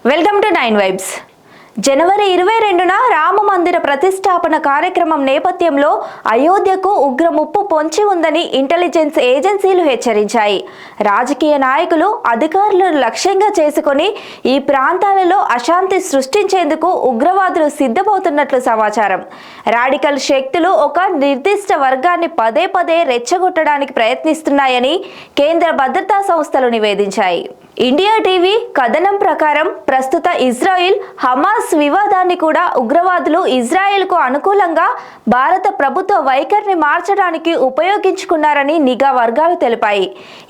Welcome to 9 vibes. జనవరి 22న రామ మందిర ప్రతిష్టాపన కార్యక్రమం నేపథ్యంలో అయోధ్యకు ఉగ్ర ముప్పు పొంచి ఉందని ఇంటెలిజెన్స్ ఏజెన్సీలు హెచ్చరించాయి. రాజకీయ నాయకులు, అధికారులను లక్ష్యంగా చేసుకుని ఈ ప్రాంతాలలో అశాంతి సృష్టించేందుకు ఉగ్రవాదులు సిద్ధమవుతున్నట్లు సమాచారం. రాడికల్ శక్తులు ఒక నిర్దిష్ట వర్గాన్ని పదే పదే రెచ్చగొట్టడానికి ప్రయత్నిస్తున్నాయని కేంద్ర భద్రతా సంస్థలు నివేదించాయి. ఇండియా టీవీ కథనం ప్రకారం ప్రస్తుత ఇజ్రాయిల్ హమాస్ వివాదాన్ని కూడా ఉగ్రవాదులు ఇజ్రాయెల్కు అనుకూలంగా భారత ప్రభుత్వ వైఖరిని మార్చడానికి ఉపయోగించుకున్నారని నిఘా వర్గాలు తెలిపాయి.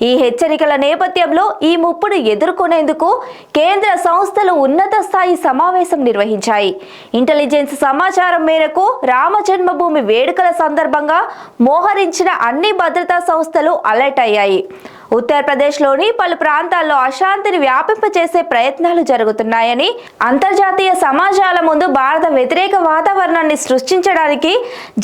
ఈ హెచ్చరికల నేపథ్యంలో ఈ ముప్పును ఎదుర్కొనేందుకు కేంద్ర సంస్థలు ఉన్నత స్థాయి సమావేశం నిర్వహించాయి. ఇంటెలిజెన్స్ సమాచారం మేరకు రామ జన్మభూమి వేడుకల సందర్భంగా మోహరించిన అన్ని భద్రతా సంస్థలు అలర్ట్ అయ్యాయి. ఉత్తరప్రదేశ్లోని పలు ప్రాంతాల్లో అశాంతిని వ్యాపింపచేసే ప్రయత్నాలు జరుగుతున్నాయని, అంతర్జాతీయ సమాజాల ముందు భారత వ్యతిరేక వాతావరణాన్ని సృష్టించడానికి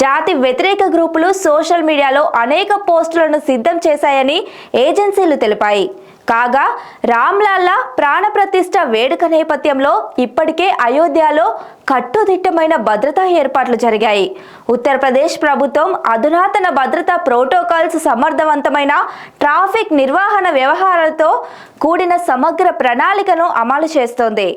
జాతి వ్యతిరేక గ్రూపులు సోషల్ మీడియాలో అనేక పోస్టులను సిద్ధం చేశాయని ఏజెన్సీలు తెలిపాయి. కాగా రామ్లాల్లా ప్రాణప్రతిష్ఠ వేడుక నేపథ్యంలో ఇప్పటికే అయోధ్యలో కట్టుదిట్టమైన భద్రతా ఏర్పాట్లు జరిగాయి. ఉత్తరప్రదేశ్ ప్రభుత్వం అధునాతన భద్రతా ప్రోటోకాల్స్, సమర్థవంతమైన ట్రాఫిక్ నిర్వహణ వ్యవహారాలతో కూడిన సమగ్ర ప్రణాళికను అమలు చేస్తోంది.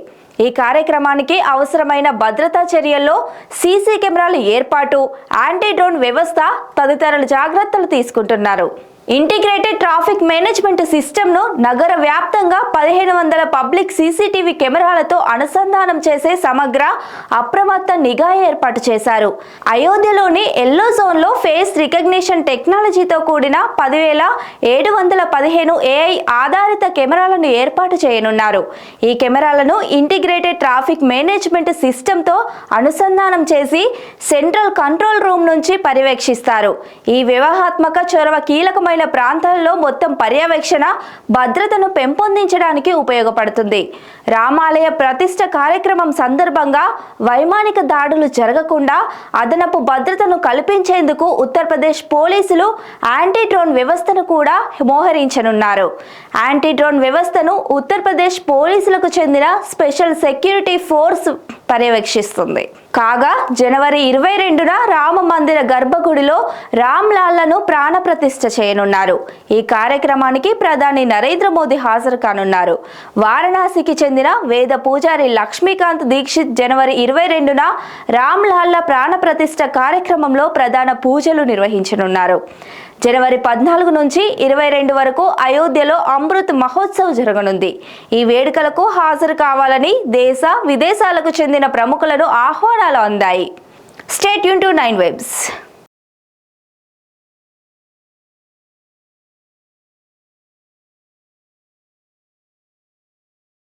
ఈ కార్యక్రమానికి అవసరమైన భద్రతా చర్యల్లో సీసీ కెమెరాల ఏర్పాటు, యాంటీ డ్రోన్ వ్యవస్థ తదితర జాగ్రత్తలు తీసుకుంటున్నారు. ఇంటిగ్రేటెడ్ ట్రాఫిక్ మేనేజ్మెంట్ సిస్టమ్ను నగర వ్యాప్తంగా 1500 పబ్లిక్ సీసీటీవీ కెమెరాలతో అనుసంధానం చేసే సమగ్ర అప్రమత్త నిఘా ఏర్పాటు చేశారు. అయోధ్యలోని ఎల్లో జోన్లో ఫేస్ రికగ్నిషన్ టెక్నాలజీతో కూడిన 10,715 ఏఐ ఆధారిత కెమెరాలను ఏర్పాటు చేయనున్నారు. ఈ కెమెరాలను ఇంటిగ్రేటెడ్ ట్రాఫిక్ మేనేజ్మెంట్ సిస్టమ్తో అనుసంధానం చేసి సెంట్రల్ కంట్రోల్ రూమ్ నుంచి పర్యవేక్షిస్తారు. ఈ వ్యూహాత్మక చొరవ కీలకమైన ప్రాంతాల్లో మొత్తం పర్యవేక్షణ, భద్రతను పెంపొందించడానికి ఉపయోగపడుతుంది. రామాలయ ప్రతిష్ఠ కార్యక్రమం సందర్భంగా వైమానిక దాడులు జరగకుండా అదనపు భద్రతను కల్పించేందుకు ఉత్తరప్రదేశ్ పోలీసులు యాంటీ డ్రోన్ వ్యవస్థను కూడా మోహరించనున్నారు. యాంటీ డ్రోన్ వ్యవస్థను ఉత్తరప్రదేశ్ పోలీసులకు చెందిన స్పెషల్ సెక్యూరిటీ ఫోర్స్ పర్యవేక్షిస్తుంది. కాగా జనవరి 22న రామ మందిర గర్భగుడిలో రామ్లాల్లను ప్రాణప్రతిష్ఠ చేయనున్నారు. ఈ కార్యక్రమానికి ప్రధాని నరేంద్ర మోదీ హాజరు కానున్నారు. వారణాసికి చెందిన వేద పూజారి లక్ష్మీకాంత్ దీక్షిత్ జనవరి 22న రామ్లాల్ల ప్రాణప్రతిష్ఠ కార్యక్రమంలో ప్రధాన పూజలు నిర్వహించనున్నారు. జనవరి 14 నుంచి 22 వరకు అయోధ్యలో అమృత్ మహోత్సవ్ జరగనుంది. ఈ వేడుకలకు హాజరు కావాలని దేశ విదేశాలకు చెందిన ప్రముఖులను ఆహ్వానాలు అందాయి. Stay tune to 9 vibes.